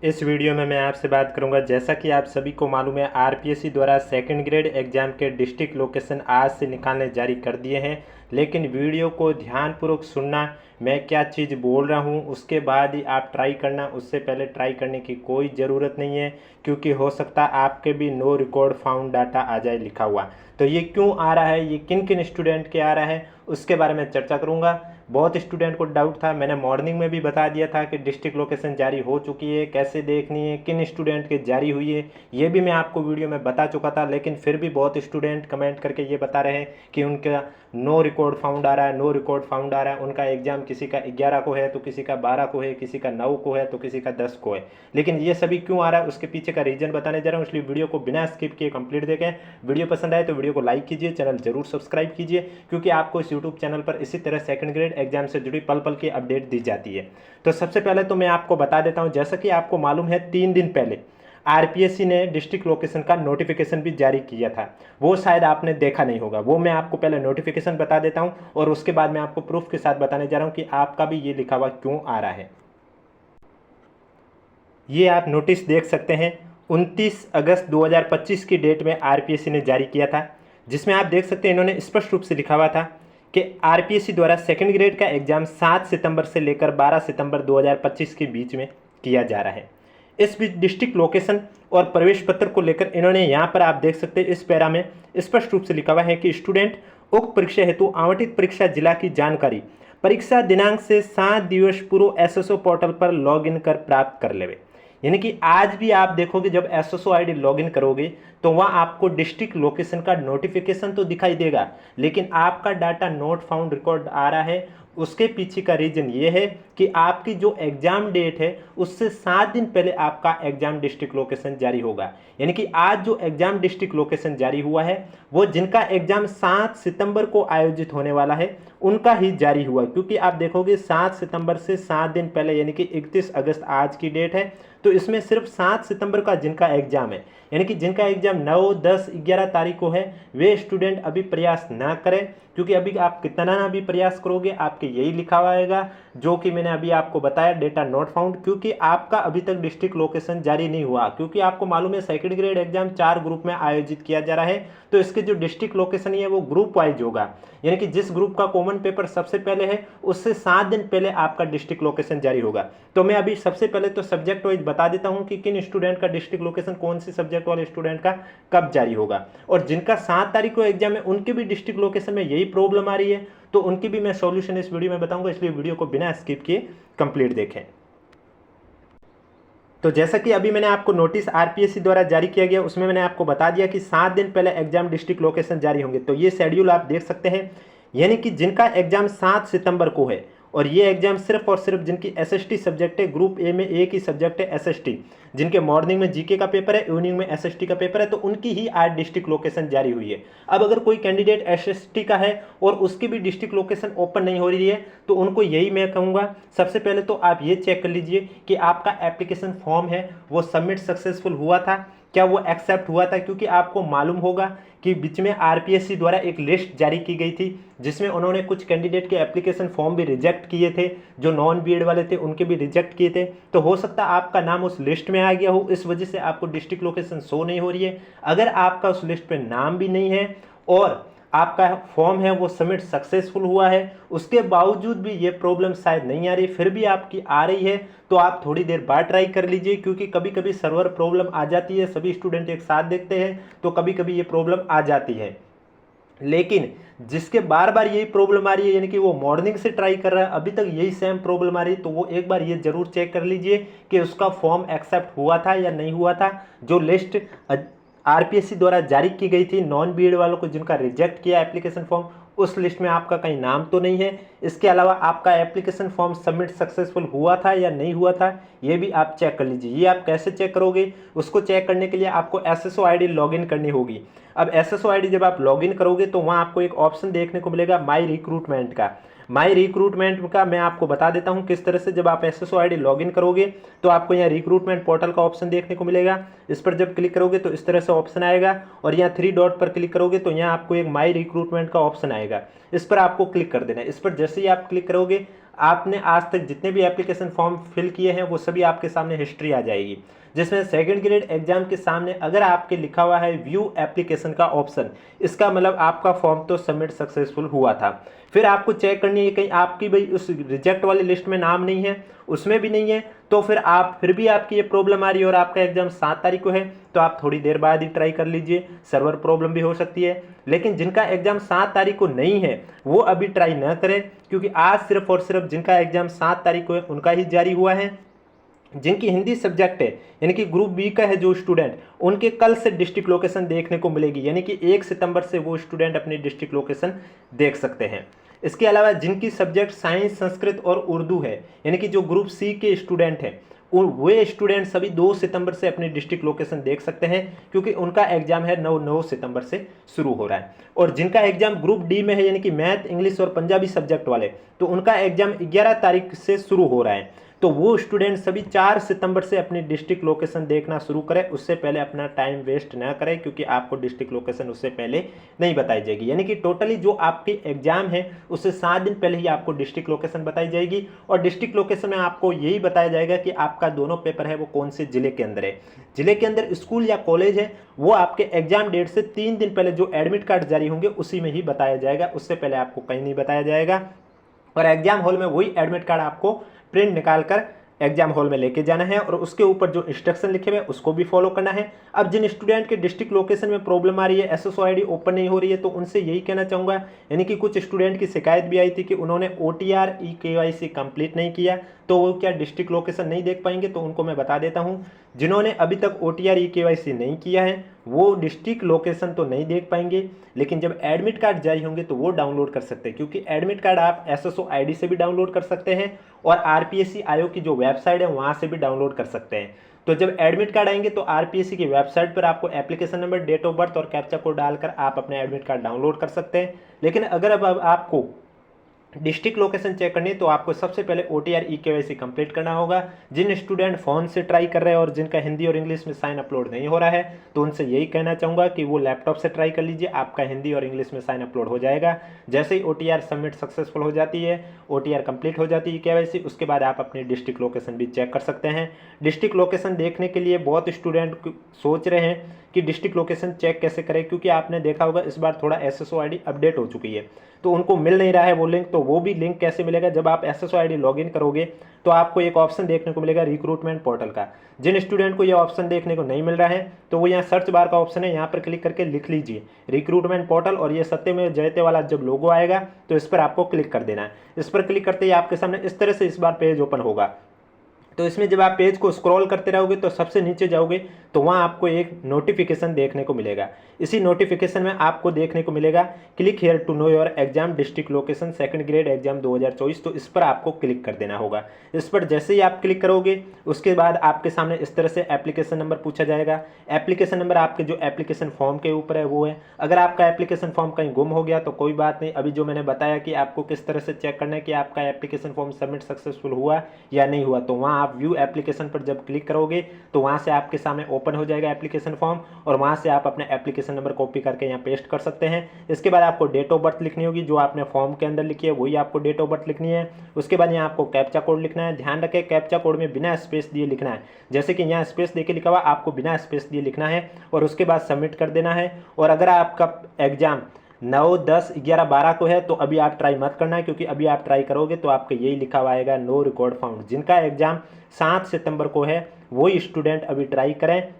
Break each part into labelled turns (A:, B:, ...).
A: इस वीडियो में मैं आपसे बात करूंगा। जैसा कि आप सभी को मालूम है, आरपीएससी द्वारा सेकंड ग्रेड एग्जाम के डिस्ट्रिक्ट लोकेशन आज से निकालने जारी कर दिए हैं। लेकिन वीडियो को ध्यानपूर्वक सुनना, मैं क्या चीज़ बोल रहा हूं उसके बाद ही आप ट्राई करना। उससे पहले ट्राई करने की कोई ज़रूरत नहीं है, क्योंकि हो सकता आपके भी नो रिकॉर्ड फाउंड डाटा आ जाए लिखा हुआ। तो ये क्यों आ रहा है, ये किन किन स्टूडेंट के आ रहा है, उसके बारे में चर्चा करूँगा। बहुत स्टूडेंट को डाउट था, मैंने मॉर्निंग में भी बता दिया था कि डिस्ट्रिक्ट लोकेशन जारी हो चुकी है, कैसे देखनी है, किन स्टूडेंट के जारी हुई है, ये भी मैं आपको वीडियो में बता चुका था। लेकिन फिर भी बहुत स्टूडेंट कमेंट करके ये बता रहे हैं कि उनका नो रिकॉर्ड फाउंड आ रहा है, नो रिकॉर्ड फाउंड आ रहा है। उनका एग्जाम किसी का 11 को है, तो किसी का 12 को है, किसी का 9 को है, तो किसी का 10 को है। लेकिन ये सभी क्यों आ रहा है, उसके पीछे का रीजन बताने जा रहा हूँ, इसलिए वीडियो को बिना स्किप किए कंप्लीट देखें। वीडियो पसंद आए तो वीडियो को लाइक कीजिए, चैनल जरूर सब्सक्राइब कीजिए, क्योंकि आपको इस यूट्यूब चैनल पर इसी तरह सेकंड ग्रेड एग्जाम से जुड़ी पल पल की अपडेट दी जाती है। तो सबसे पहले तो मैं आपको बता देता हूं, जैसा कि आपको मालूम है 3 दिन पहले आरपीएससी ने डिस्ट्रिक्ट लोकेशन का नोटिफिकेशन भी जारी किया था। वो शायद आपने देखा नहीं होगा, वो मैं आपको पहले नोटिफिकेशन बता देता हूं और उसके बाद मैं आपको प्रूफ के साथ बताने जा रहा हूं कि आपका भी ये लिखा हुआ क्यों आ रहा है। ये आप नोटिस देख सकते हैं, 29 अगस्त 2025 की डेट में आरपीएससी ने जारी किया था, जिसमें आप देख सकते हैं इन्होंने स्पष्ट रूप से लिखा हुआ था कि आरपीएससी द्वारा सेकंड ग्रेड का एग्जाम 7 सितंबर से लेकर 12 सितंबर 2025 के बीच में किया जा रहा है। इस बीच डिस्ट्रिक्ट लोकेशन और प्रवेश पत्र को लेकर इन्होंने यहाँ पर आप देख सकते हैं इस पैरा में स्पष्ट रूप से लिखा हुआ है कि स्टूडेंट उक्त परीक्षा हेतु आवंटित परीक्षा जिला की जानकारी परीक्षा दिनांक से 7 दिवस पूर्व एसएसओ पोर्टल पर लॉग इन कर प्राप्त कर लेवे। यानी कि आज भी आप देखोगे जब एसएसओ आईडी लॉगिन करोगे तो वहां आपको डिस्ट्रिक्ट लोकेशन का नोटिफिकेशन तो दिखाई देगा, लेकिन आपका डाटा नॉट फाउंड रिकॉर्ड आ रहा है। उसके पीछे का रीजन ये है कि आपकी जो एग्जाम डेट है उससे 7 दिन पहले आपका एग्जाम डिस्ट्रिक्ट लोकेशन जारी होगा। यानी कि आज जो एग्जाम डिस्ट्रिक्ट लोकेशन जारी हुआ है वो जिनका एग्जाम 7 सितंबर को आयोजित होने वाला है उनका ही जारी हुआ, क्योंकि आप देखोगे 7 सितंबर से 7 दिन पहले यानी कि 31 अगस्त आज की डेट है, तो इसमें सिर्फ 7 सितंबर का जिनका एग्जाम है, यानी कि जिनका एग्जाम 9, 10, 11 तारीख को है, वे स्टूडेंट अभी प्रयास ना करें, क्योंकि अभी आप कितना ना भी प्रयास करोगे आपके यही लिखा हुआ आएगा जो कि मैंने अभी आपको बताया, डेटा नॉट फाउंड। क्योंकि आपका अभी तक डिस्ट्रिक्ट लोकेशन जारी नहीं हुआ, क्योंकि आपको मालूम है सेकंड ग्रेड एग्जाम 4 ग्रुप में आयोजित किया जा रहा है, तो इसके जो डिस्ट्रिक्ट लोकेशन है वो ग्रुप वाइज होगा। यानी कि जिस ग्रुप का कॉमन पेपर सबसे पहले है उससे 7 दिन पहले आपका डिस्ट्रिक्ट लोकेशन जारी होगा। तो मैं अभी सबसे पहले तो सब्जेक्ट वाइज बता देता हूं कि किन स्टूडेंट का डिस्ट्रिक्ट लोकेशन, कौन सी सब्जेक्ट वाले स्टूडेंट का कब जारी होगा। और जिनका 7 तारीख को एग्जाम है उनके भी डिस्ट्रिक्ट लोकेशन में यही प्रॉब्लम आ रही है, तो उनकी भी मैं सॉल्यूशन इस वीडियो में बताऊंगा, इसलिए वीडियो को बिना स्किप किए कंप्लीट देखें। तो जैसा कि अभी मैंने आपको नोटिस आरपीएससी द्वारा जारी किया गया उसमें मैंने आपको बता दिया कि 7 दिन पहले एग्जाम डिस्ट्रिक्ट लोकेशन जारी होंगे। तो ये शेड्यूल आप देख सकते हैं, यानी कि जिनका एग्जाम 7 सितंबर को है, और ये एग्जाम सिर्फ और सिर्फ जिनकी एसएसटी सब्जेक्ट है, ग्रुप ए में एक ही सब्जेक्ट है एसएसटी, जिनके मॉर्निंग में जीके का पेपर है, इवनिंग में एसएसटी का पेपर है, तो उनकी ही आज डिस्ट्रिक्ट लोकेशन जारी हुई है। अब अगर कोई कैंडिडेट एसएसटी का है और उसकी भी डिस्ट्रिक्ट लोकेशन ओपन नहीं हो रही है, तो उनको यही मैं कहूँगा, सबसे पहले तो आप ये चेक कर लीजिए कि आपका एप्लीकेशन फॉर्म है वो सबमिट सक्सेसफुल हुआ था, क्या वो एक्सेप्ट हुआ था। क्योंकि आपको मालूम होगा कि बीच में आरपीएससी द्वारा एक लिस्ट जारी की गई थी जिसमें उन्होंने कुछ कैंडिडेट के एप्लीकेशन फॉर्म भी रिजेक्ट किए थे, जो नॉन बीएड वाले थे उनके भी रिजेक्ट किए थे। तो हो सकता है आपका नाम उस लिस्ट में आ गया हो, इस वजह से आपको डिस्ट्रिक्ट लोकेशन शो नहीं हो रही है। अगर आपका उस लिस्ट पे नाम भी नहीं है और आपका फॉर्म है वो सबमिट सक्सेसफुल हुआ है, उसके बावजूद भी ये प्रॉब्लम शायद नहीं आ रही, फिर भी आपकी आ रही है, तो आप थोड़ी देर बाद ट्राई कर लीजिए, क्योंकि कभी कभी सर्वर प्रॉब्लम आ जाती है। सभी स्टूडेंट एक साथ देखते हैं तो कभी कभी ये प्रॉब्लम आ जाती है। लेकिन जिसके बार बार यही प्रॉब्लम आ रही है, यानी कि वो मॉर्निंग से ट्राई कर रहा है अभी तक यही सेम प्रॉब्लम आ रही है, तो वो एक बार ये जरूर चेक कर लीजिए कि उसका फॉर्म एक्सेप्ट हुआ था या नहीं हुआ था। जो लिस्ट आरपीएससी द्वारा जारी की गई थी नॉन बीएड वालों को जिनका रिजेक्ट किया एप्लीकेशन फॉर्म, उस लिस्ट में आपका कहीं नाम तो नहीं है। इसके अलावा आपका एप्लीकेशन फॉर्म सबमिट सक्सेसफुल हुआ था या नहीं हुआ था, ये भी आप चेक कर लीजिए। ये आप कैसे चेक करोगे, उसको चेक करने के लिए आपको एसएसओ आईडी लॉगिन करनी होगी। अब एसएसओ आईडी जब आप लॉगिन करोगे तो वहाँ आपको एक ऑप्शन देखने को मिलेगा माई रिक्रूटमेंट का। माई रिक्रूटमेंट का मैं आपको बता देता हूं किस तरह से। जब आप एसएसओ आईडी लॉगिन करोगे तो आपको यहाँ रिक्रूटमेंट पोर्टल का ऑप्शन देखने को मिलेगा। इस पर जब क्लिक करोगे तो इस तरह से ऑप्शन आएगा, और यहाँ 3 डॉट पर क्लिक करोगे तो यहाँ आपको एक माई रिक्रूटमेंट का ऑप्शन आएगा, इस पर आपको क्लिक कर देना है। इस पर जैसे ही आप क्लिक करोगे आपने आज तक जितने भी एप्लीकेशन फॉर्म फिल किए हैं वो सभी आपके सामने हिस्ट्री आ जाएगी, जिसमें सेकंड ग्रेड एग्जाम के सामने अगर आपके लिखा हुआ है व्यू एप्लीकेशन का ऑप्शन, इसका मतलब आपका फॉर्म तो सबमिट सक्सेसफुल हुआ था। फिर आपको चेक करनी है कहीं आपकी भाई उस रिजेक्ट वाली लिस्ट में नाम नहीं है, उसमें भी नहीं है, तो फिर भी आपकी ये प्रॉब्लम आ रही है और आपका एग्जाम 7 तारीख को है, तो आप थोड़ी देर बाद ही ट्राई कर लीजिए, सर्वर प्रॉब्लम भी हो सकती है। लेकिन जिनका एग्जाम 7 तारीख को नहीं है वो अभी ट्राई न करें, क्योंकि आज सिर्फ और सिर्फ जिनका एग्जाम 7 तारीख को है उनका ही जारी हुआ है। जिनकी हिंदी सब्जेक्ट है यानी कि ग्रुप बी का है जो स्टूडेंट, उनके कल से डिस्ट्रिक्ट लोकेशन देखने को मिलेगी, यानी कि 1 सितंबर से वो स्टूडेंट अपनी डिस्ट्रिक्ट लोकेशन देख सकते हैं। इसके अलावा जिनकी सब्जेक्ट साइंस, संस्कृत और उर्दू है, यानी कि जो ग्रुप सी के स्टूडेंट हैं, वे स्टूडेंट सभी 2 सितंबर से अपनी डिस्ट्रिक्ट लोकेशन देख सकते हैं, क्योंकि उनका एग्जाम है 9 सितंबर से शुरू हो रहा है। और जिनका एग्जाम ग्रुप डी में है यानी कि मैथ, इंग्लिश और पंजाबी सब्जेक्ट वाले, तो उनका एग्जाम 11 तारीख से शुरू हो रहा है। तो वो स्टूडेंट सभी 4 सितंबर से अपनी डिस्ट्रिक्ट लोकेशन देखना शुरू करें, उससे पहले अपना टाइम वेस्ट ना करें, क्योंकि आपको डिस्ट्रिक्ट लोकेशन उससे पहले नहीं बताई जाएगी। यानी कि टोटली जो आपके एग्जाम है उससे 7 दिन पहले ही आपको डिस्ट्रिक्ट लोकेशन बताई जाएगी, और डिस्ट्रिक्ट लोकेशन में आपको यही बताया जाएगा कि आपका दोनों पेपर है वो कौन से जिले के अंदर है। जिले के अंदर स्कूल या कॉलेज है वो आपके एग्जाम डेट से 3 दिन पहले जो एडमिट कार्ड जारी होंगे उसी में ही बताया जाएगा, उससे पहले आपको कहीं नहीं बताया जाएगा। और एग्जाम हॉल में वही एडमिट कार्ड आपको प्रिंट निकाल कर एग्जाम हॉल में लेके जाना है, और उसके ऊपर जो इंस्ट्रक्शन लिखे हुए हैं उसको भी फॉलो करना है। अब जिन स्टूडेंट के डिस्ट्रिक्ट लोकेशन में प्रॉब्लम आ रही है, एसएसओ आईडी ओपन नहीं हो रही है, तो उनसे यही कहना चाहूँगा, यानी कि कुछ स्टूडेंट की शिकायत भी आई थी कि उन्होंने OTR eKYC कंप्लीट नहीं किया, तो वो क्या डिस्ट्रिक्ट लोकेशन नहीं देख पाएंगे। तो उनको मैं बता देता हूँ, जिन्होंने अभी तक OTR eKYC नहीं किया है वो डिस्ट्रिक्ट लोकेशन तो नहीं देख पाएंगे, लेकिन जब एडमिट कार्ड जारी होंगे तो वो डाउनलोड कर सकते हैं, क्योंकि एडमिट कार्ड आप एसएसओ आईडी से भी डाउनलोड कर सकते हैं और आरपीएससी आयोग की जो वेबसाइट है वहाँ से भी डाउनलोड कर सकते हैं। तो जब एडमिट कार्ड आएंगे तो आरपीएससी की वेबसाइट पर आपको application number, date of birth और कैप्चा कोड डालकर आप अपने एडमिट कार्ड डाउनलोड कर सकते हैं। लेकिन अगर अब आपको डिस्ट्रिक्ट लोकेशन चेक करनी है तो आपको सबसे पहले OTR eKYC कंप्लीट करना होगा। जिन स्टूडेंट फ़ोन से ट्राई कर रहे हैं और जिनका हिंदी और इंग्लिश में साइन अपलोड नहीं हो रहा है, तो उनसे यही कहना चाहूँगा कि वो लैपटॉप से ट्राई कर लीजिए, आपका हिंदी और इंग्लिश में साइन अपलोड हो जाएगा। जैसे ही OTR सबमिट सक्सेसफुल हो जाती है, OTR कंप्लीट हो जाती है eKYC, उसके बाद आप अपनी डिस्ट्रिक्ट लोकेशन भी चेक कर सकते हैं। डिस्ट्रिक्ट लोकेशन देखने के लिए बहुत स्टूडेंट सोच रहे हैं कि डिस्ट्रिक्ट लोकेशन चेक कैसे करें, क्योंकि आपने देखा होगा इस बार थोड़ा एसएसओ आईडी अपडेट हो चुकी है, तो उनको मिल नहीं रहा है वो लिंक। तो वो भी लिंक कैसे मिलेगा, जब आप एसएसओ आईडी लॉगिन करोगे तो आपको एक ऑप्शन देखने को मिलेगा रिक्रूटमेंट पोर्टल का। जिन स्टूडेंट को ये ऑप्शन देखने को नहीं मिल रहा है तो वो यहाँ सर्च बार का ऑप्शन है, यहाँ पर क्लिक करके लिख लीजिए रिक्रूटमेंट पोर्टल, और ये सत्यमेव जयते वाला जब लोगो आएगा तो इस पर आपको क्लिक कर देना है। इस पर क्लिक करते ही आपके सामने इस तरह से इस बार पेज ओपन होगा। तो इसमें जब आप पेज को स्क्रॉल करते रहोगे तो सबसे नीचे जाओगे तो वहाँ आपको एक नोटिफिकेशन देखने को मिलेगा। इसी नोटिफिकेशन में आपको देखने को मिलेगा click here to know your exam district location second grade exam 2024, तो इस पर आपको क्लिक कर देना होगा। इस पर जैसे ही आप क्लिक करोगे उसके बाद आपके सामने इस तरह से एप्लीकेशन नंबर पूछा जाएगा। एप्लीकेशन नंबर आपके जो एप्लीकेशन फॉर्म के ऊपर है वो है। अगर आपका एप्लीकेशन फॉर्म कहीं गुम हो गया तो कोई बात नहीं, अभी जो मैंने बताया कि आपको किस तरह से चेक करना है कि आपका एप्लीकेशन फॉर्म सबमिट सक्सेसफुल हुआ या नहीं हुआ, तो वहाँ आप व्यू एप्लीकेशन पर जब क्लिक करोगे तो वहाँ से आपके सामने ओपन हो जाएगा एप्लीकेशन फॉर्म, और वहाँ से आप अपने एप्लीकेशन नंबर कॉपी करके यहाँ पेस्ट कर सकते हैं। इसके बाद आपको डेट ऑफ बर्थ लिखनी होगी, जो आपने फॉर्म के अंदर लिखी है वही आपको डेट ऑफ बर्थ लिखनी है। उसके बाद यहाँ आपको कैप्चा कोड लिखना है। ध्यान रखें कैप्चा कोड में बिना स्पेस दिए लिखना है, जैसे कि यहाँ स्पेस देके लिखा हुआ आपको बिना स्पेस दिए लिखना है और उसके बाद सबमिट कर देना है। और अगर आपका एग्जाम 9, 10, 11, 12 को है तो अभी आप ट्राई मत करना है, क्योंकि अभी आप ट्राई करोगे तो आपका यही लिखा हुआ आएगा नो रिकॉर्ड फाउंड। जिनका एग्जाम 7 सितंबर को है वही स्टूडेंट अभी ट्राई करें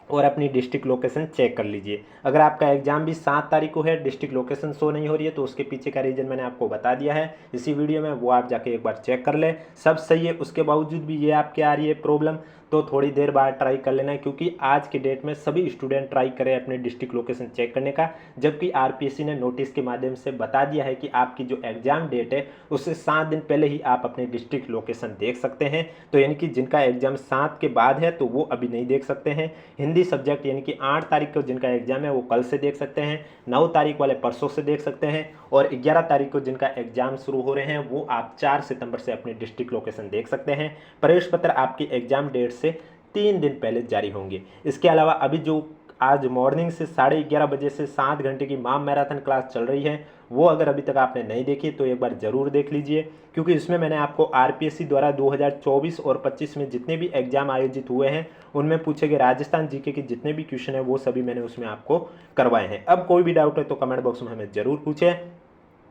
A: और अपनी डिस्ट्रिक्ट लोकेशन चेक कर लीजिए। अगर आपका एग्जाम भी 7 तारीख को है, डिस्ट्रिक्ट लोकेशन शो नहीं हो रही है, तो उसके पीछे का रीज़न मैंने आपको बता दिया है इसी वीडियो में, वो आप जाके एक बार चेक कर लें। सब सही है, उसके बावजूद भी ये आपके आ रही है प्रॉब्लम, तो थोड़ी देर बाद ट्राई कर लेना है, क्योंकि आज के डेट में सभी स्टूडेंट ट्राई करें अपने डिस्ट्रिक्ट लोकेशन चेक करने का, जबकि आरपीएससी ने नोटिस के माध्यम से बता दिया है कि आपकी जो एग्जाम डेट है उससे 7 दिन पहले ही आप अपने डिस्ट्रिक्ट लोकेशन देख सकते हैं। तो यानी कि जिनका एग्जाम 7 के बाद है तो वो अभी नहीं देख सकते हैं। हिंदी सब्जेक्ट यानी कि 8 तारीख को जिनका एग्जाम है वो कल से देख सकते हैं, 9 तारीख वाले परसों से देख सकते हैं, और 11 तारीख को जिनका एग्जाम शुरू हो रहे हैं वो आप 4 सितंबर से अपनी डिस्ट्रिक्ट लोकेशन देख सकते हैं। प्रवेश पत्र आपकी एग्जाम डेट से 3 दिन पहले जारी होंगे। इसके अलावा अभी जो आज मॉर्निंग से 11:30 बजे से 7 घंटे की माम मैराथन क्लास चल रही है वो अगर अभी तक आपने नहीं देखी तो एक बार ज़रूर देख लीजिए, क्योंकि इसमें मैंने आपको आरपीएससी द्वारा 2024 और 25 में जितने भी एग्जाम आयोजित हुए हैं उनमें पूछे गए राजस्थान जीके के जितने भी क्वेश्चन हैं वो सभी मैंने उसमें आपको करवाए हैं। अब कोई भी डाउट है तो कमेंट बॉक्स में हमें ज़रूर पूछें।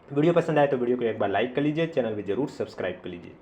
A: वीडियो पसंद आए तो वीडियो को एक बार लाइक कर लीजिए, चैनल भी ज़रूर सब्सक्राइब कर लीजिए।